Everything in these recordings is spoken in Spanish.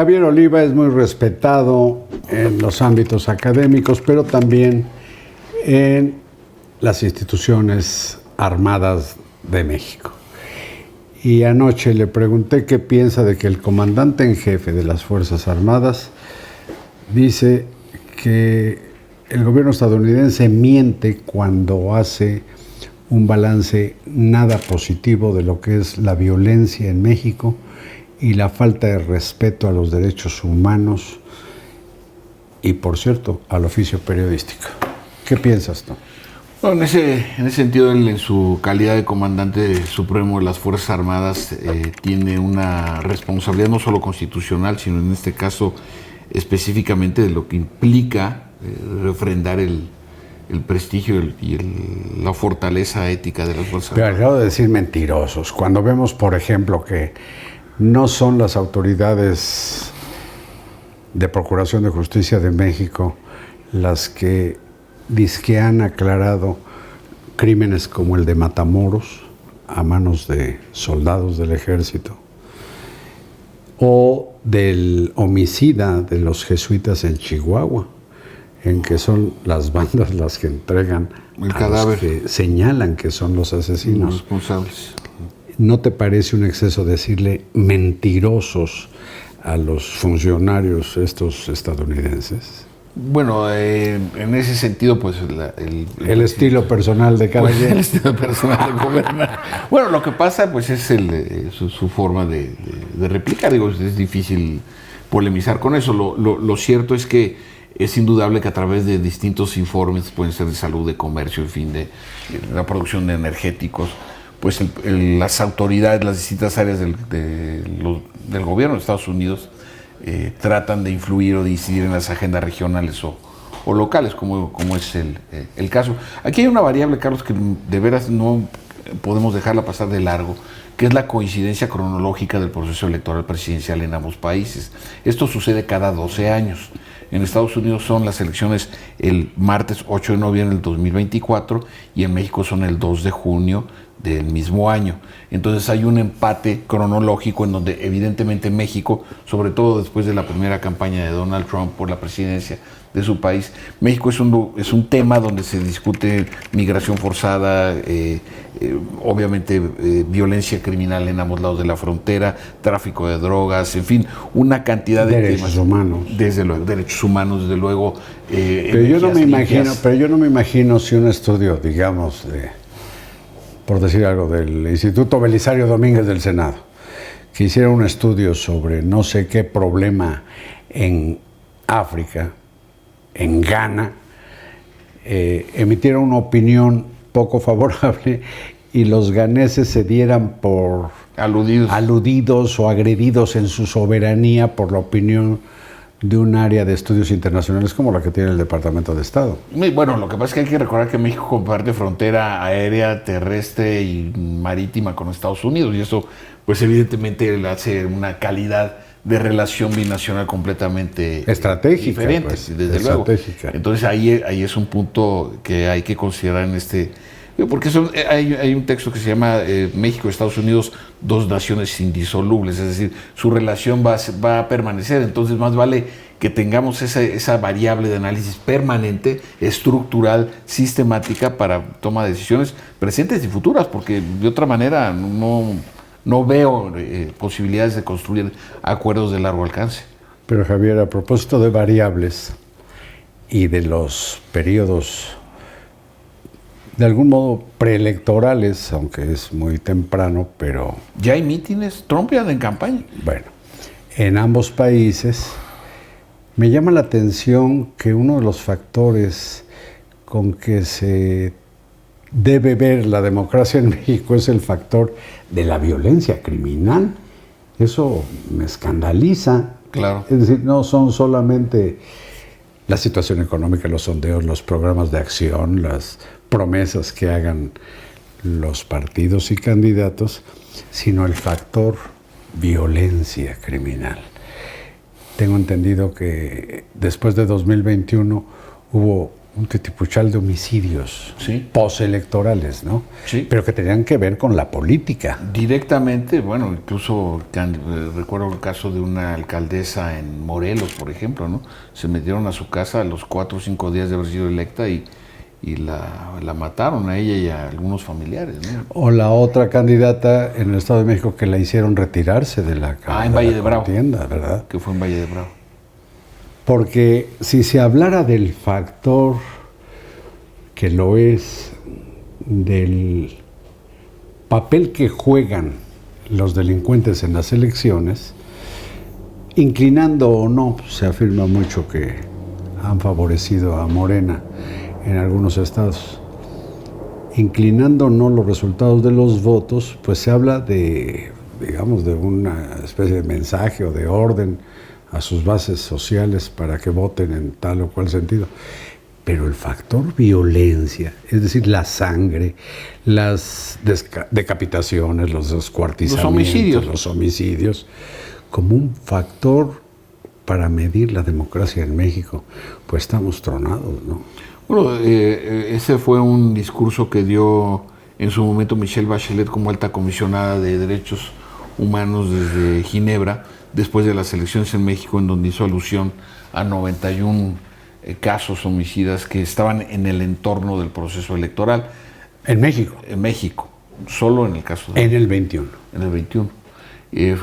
Javier Oliva es muy respetado en los ámbitos académicos, pero también en las instituciones armadas de México. Y anoche le pregunté qué piensa de que el comandante en jefe de las Fuerzas Armadas dice que el gobierno estadounidense miente cuando hace un balance nada positivo de lo que es la violencia en México y la falta de respeto a los derechos humanos y, por cierto, al oficio periodístico. ¿Qué piensas tú? Bueno, en ese sentido, él, en su calidad de comandante supremo de las Fuerzas Armadas, tiene una responsabilidad no solo constitucional, sino en este caso específicamente de lo que implica refrendar el prestigio y la fortaleza ética de las Fuerzas Armadas. Pero acabo de decir mentirosos. Cuando vemos, por ejemplo, que no son las autoridades de Procuración de Justicia de México las que dizque han aclarado crímenes como el de Matamoros a manos de soldados del ejército o del homicida de los jesuitas en Chihuahua, en que son las bandas las que entregan el a cadáver, los que señalan que son los asesinos. Los responsables. ¿No te parece un exceso decirle mentirosos a los funcionarios estos estadounidenses? Bueno, en ese sentido, pues el estilo personal de cada quien. El estilo personal de gobernar. Bueno, lo que pasa, pues es su forma de replicar. Digo, es difícil polemizar con eso. Lo cierto es que es indudable que a través de distintos informes, pueden ser de salud, de comercio, en fin, de la producción de energéticos, pues las autoridades, las distintas áreas del gobierno de Estados Unidos tratan de influir o de incidir en las agendas regionales o locales, como es el caso. Aquí hay una variable, Carlos, que de veras no podemos dejarla pasar de largo, que es la coincidencia cronológica del proceso electoral presidencial en ambos países. Esto sucede cada 12 años. En Estados Unidos son las elecciones el martes 8 de noviembre del 2024 y en México son el 2 de junio del mismo año. Entonces hay un empate cronológico en donde evidentemente México, sobre todo después de la primera campaña de Donald Trump por la presidencia de su país, México es un tema donde se discute migración forzada, obviamente violencia criminal en ambos lados de la frontera, tráfico de drogas, en fin, una cantidad de derechos temas. Humanos. Desde luego, derechos humanos, desde luego. Pero yo no me imagino si un estudio, digamos, por decir algo, del Instituto Belisario Domínguez del Senado, que hiciera un estudio sobre no sé qué problema en África, en Ghana, emitiera una opinión poco favorable y los ganeses se dieran por aludidos o agredidos en su soberanía por la opinión de un área de estudios internacionales como la que tiene el Departamento de Estado. Bueno, lo que pasa es que hay que recordar que México comparte frontera aérea, terrestre y marítima con Estados Unidos, y eso pues evidentemente le hace una calidad de relación binacional completamente estratégica, diferente, pues, desde estratégica. Luego. Entonces ahí es un punto que hay que considerar en este, porque hay un texto que se llama México y Estados Unidos, dos naciones indisolubles, es decir, su relación va a permanecer, entonces más vale que tengamos esa variable de análisis permanente, estructural, sistemática para toma de decisiones presentes y futuras, porque de otra manera no veo posibilidades de construir acuerdos de largo alcance. Pero Javier, a propósito de variables y de los periodos de algún modo preelectorales, aunque es muy temprano, pero... ¿Ya hay mítines? ¿Trump anda en campaña? Bueno, en ambos países me llama la atención que uno de los factores con que se debe ver la democracia en México es el factor de la violencia criminal. Eso me escandaliza. Claro. Es decir, no son solamente la situación económica, los sondeos, los programas de acción, las promesas que hagan los partidos y candidatos, sino el factor violencia criminal. Tengo entendido que después de 2021 hubo un titipuchal de homicidios postelectorales, ¿no? Sí. Pero que tenían que ver con la política. Directamente, bueno, incluso recuerdo el caso de una alcaldesa en Morelos, por ejemplo, ¿no? Se metieron a su casa a los 4 o 5 días de haber sido electa y la mataron a ella y a algunos familiares, ¿no? O la otra candidata en el Estado de México que la hicieron retirarse de la en Valle de Bravo. Contienda, ¿verdad? Que fue en Valle de Bravo. Porque si se hablara del factor que lo es, del papel que juegan los delincuentes en las elecciones, inclinando o no, se afirma mucho que han favorecido a Morena en algunos estados. Inclinando o no los resultados de los votos, pues se habla de, digamos, de una especie de mensaje o de orden a sus bases sociales para que voten en tal o cual sentido. Pero el factor violencia, es decir, la sangre, las decapitaciones, los descuartizamientos, los homicidios, como un factor para medir la democracia en México, pues estamos tronados, ¿no? Bueno, ese fue un discurso que dio en su momento Michelle Bachelet como alta comisionada de Derechos Humanos desde Ginebra, después de las elecciones en México, en donde hizo alusión a 91 casos homicidas que estaban en el entorno del proceso electoral. ¿En México? En México, solo en el caso de... En el 21. En el 21,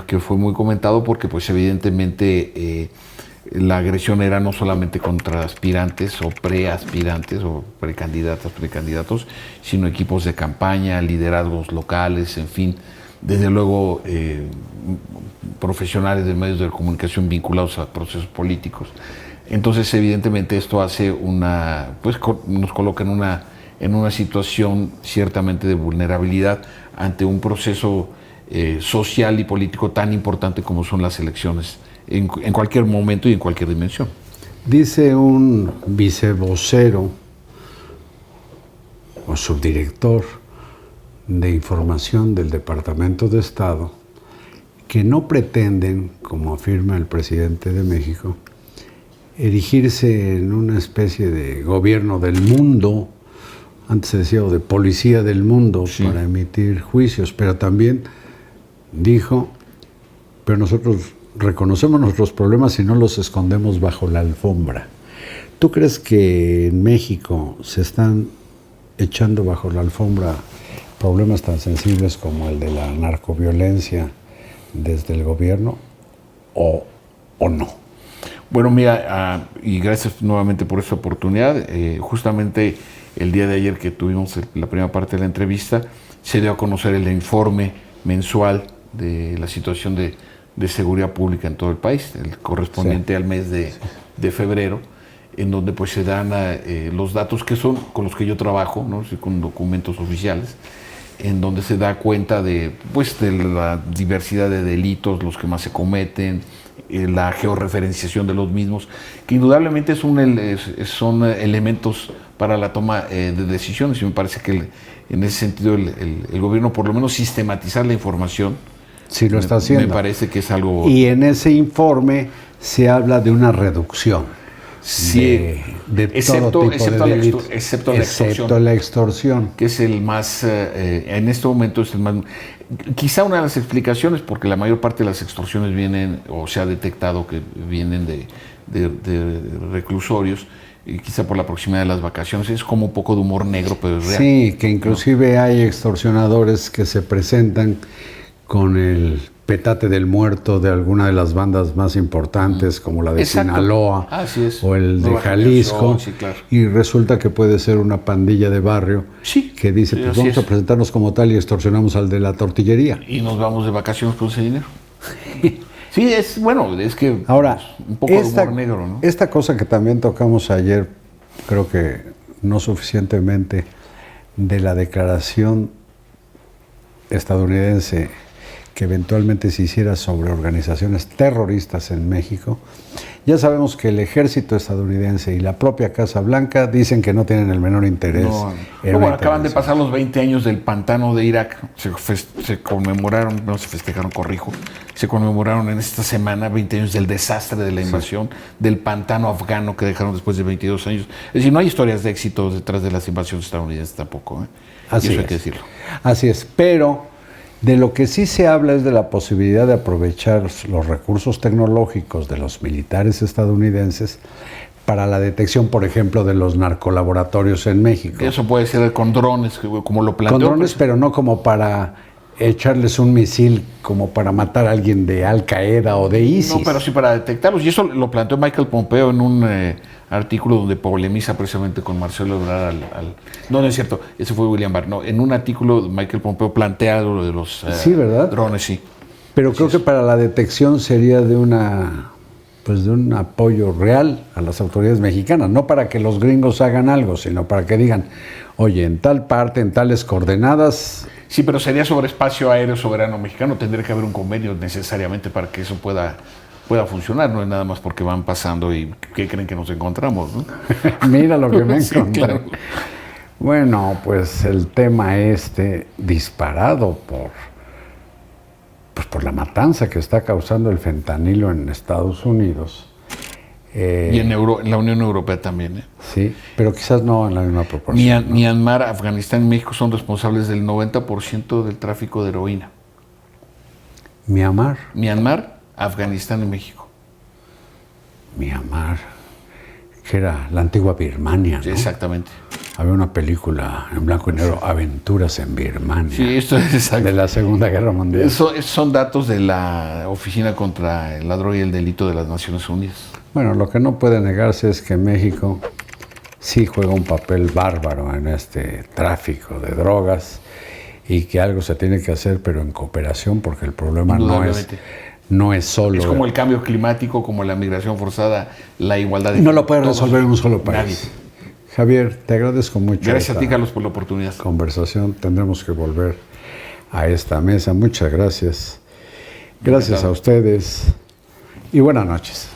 que fue muy comentado porque pues evidentemente la agresión era no solamente contra aspirantes o preaspirantes o precandidatos, sino equipos de campaña, liderazgos locales, en fin, desde luego profesionales de medios de comunicación vinculados a procesos políticos. Entonces, evidentemente, esto hace nos coloca en una situación ciertamente de vulnerabilidad ante un proceso social y político tan importante como son las elecciones, en cualquier momento y en cualquier dimensión. Dice un vicevocero o subdirector de información del Departamento de Estado que no pretenden, como afirma el presidente de México, erigirse en una especie de gobierno del mundo, antes se decía, o de policía del mundo, sí, para emitir juicios, pero también dijo, pero nosotros reconocemos nuestros problemas y no los escondemos bajo la alfombra. ¿Tú crees que en México se están echando bajo la alfombra problemas tan sensibles como el de la narcoviolencia desde el gobierno o no? Bueno, mira, y gracias nuevamente por esta oportunidad. Justamente el día de ayer que tuvimos la primera parte de la entrevista, se dio a conocer el informe mensual de la situación de seguridad pública en todo el país, el correspondiente al mes de febrero, en donde pues se dan los datos que son con los que yo trabajo, ¿no? Sí, con documentos oficiales, en donde se da cuenta de la diversidad de delitos, los que más se cometen, la georreferenciación de los mismos, que indudablemente son elementos para la toma de decisiones, y me parece que en ese sentido el gobierno, por lo menos sistematizar la información, sí lo está haciendo. Me parece que es algo... Y en ese informe se habla de una reducción. Sí, excepto la extorsión. Que es el más, en este momento es el más... Quizá una de las explicaciones, porque la mayor parte de las extorsiones vienen, o se ha detectado que vienen de reclusorios, y quizá por la proximidad de las vacaciones, es como un poco de humor negro, pero es real. Sí, que inclusive hay extorsionadores que se presentan con el petate del muerto de alguna de las bandas más importantes, como la de Sinaloa o el de Jalisco, sí, claro. Y resulta que puede ser una pandilla de barrio que dice, pues vamos a presentarnos como tal y extorsionamos al de la tortillería. Y nos vamos de vacaciones con ese dinero. Sí, es bueno, es que ahora, un poco de humor negro, ¿no? Esta cosa que también tocamos ayer, creo que no suficientemente, de la declaración estadounidense que eventualmente se hiciera sobre organizaciones terroristas en México. Ya sabemos que el ejército estadounidense y la propia Casa Blanca dicen que no tienen el menor interés. Bueno, acaban de pasar los 20 años del pantano de Irak. Se conmemoraron, no se festejaron, corrijo. Se conmemoraron en esta semana 20 años del desastre de la invasión, del pantano afgano que dejaron después de 22 años. Es decir, no hay historias de éxito detrás de las invasiones estadounidenses tampoco. Así y eso es. hay que decirlo. Así es, pero de lo que sí se habla es de la posibilidad de aprovechar los recursos tecnológicos de los militares estadounidenses para la detección, por ejemplo, de los narcolaboratorios en México. Eso puede ser con drones, como lo planteó. Con drones, pero no como para echarles un misil, como para matar a alguien de Al Qaeda o de ISIS. No, pero sí para detectarlos. Y eso lo planteó Michael Pompeo en un artículo donde polemiza precisamente con Marcelo Ebrard. No es cierto, ese fue William Barr. No, en un artículo Michael Pompeo plantea lo de los sí, ¿verdad? drones, sí. Pero creo que para la detección sería de un apoyo real a las autoridades mexicanas, no para que los gringos hagan algo, sino para que digan, oye, en tal parte, en tales coordenadas. Sí, pero sería sobre espacio aéreo soberano mexicano. Tendría que haber un convenio necesariamente para que eso pueda funcionar. No es nada más porque van pasando y ¿qué creen que nos encontramos, no? Mira lo que me Sí, encontré. claro. Bueno, pues el tema disparado por la matanza que está causando el fentanilo en Estados Unidos. Y en la Unión Europea también. Sí, pero quizás no en la misma proporción. Myanmar, Afganistán y México son responsables del 90% del tráfico de heroína. Myanmar, Afganistán y México. Myanmar, que era la antigua Birmania, ¿no? Sí, exactamente. Había una película en blanco y negro, Aventuras en Birmania. Sí, esto es exacto. De la Segunda Guerra Mundial. Esos son datos de la Oficina contra la Droga y el Delito de las Naciones Unidas. Bueno, lo que no puede negarse es que México sí juega un papel bárbaro en este tráfico de drogas y que algo se tiene que hacer, pero en cooperación, porque el problema no es solo... Es como el cambio climático, como la migración forzada, la igualdad de... No lo puede resolver en un solo país. Nadie. Javier, te agradezco mucho. Gracias a ti, Carlos, por la oportunidad. Conversación. Tendremos que volver a esta mesa. Muchas gracias. Gracias a ustedes y buenas noches.